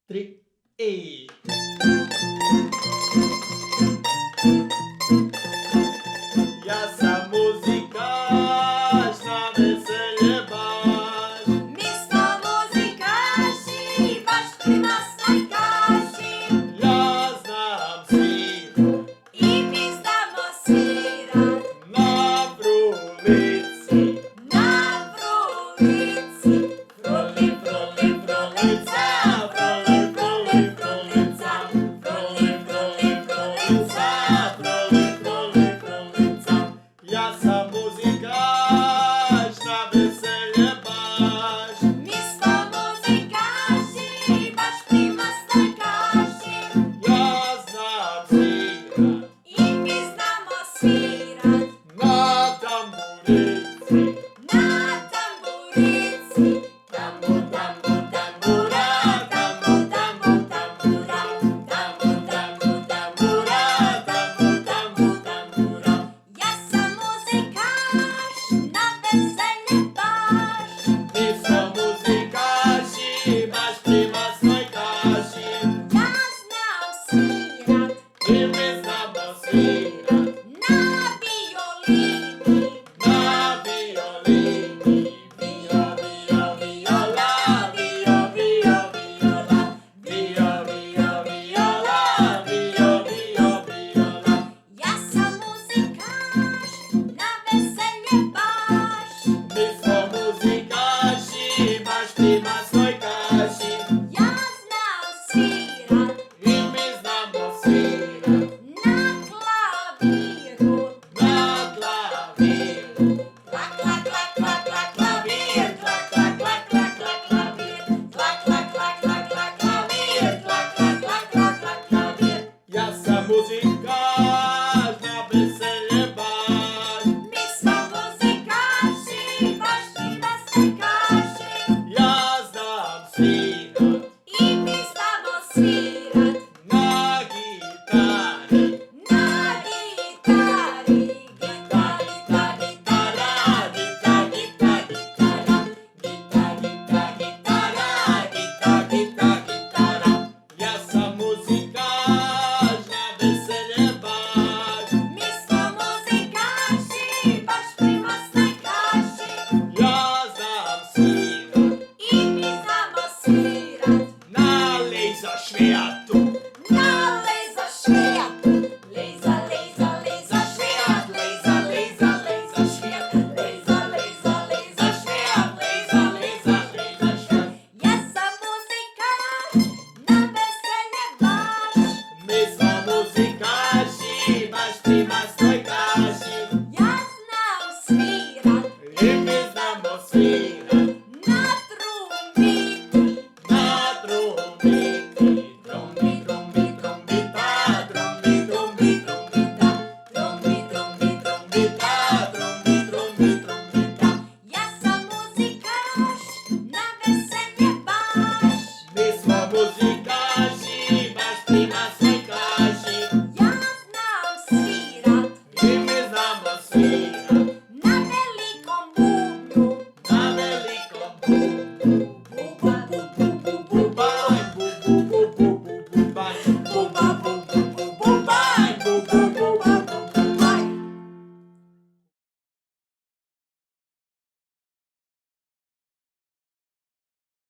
3 i. Ja sam muzikaš, na veselje baš. Mi smo muzikaši, baš prima snajkaši. Ja znam svirat I mi znamo svirat na frulici. na frulici. Fruli, fruli, frulica, fruli, fruli, frulica, fruli, fruli, frulica, fruli, fruli, frulica. Ja sam muzikaš, na veselje baš. Mi smo muzikaši, baš prima snajkaši. Ja znam svirat I mi znamo svirat na tamburici. na tamburici.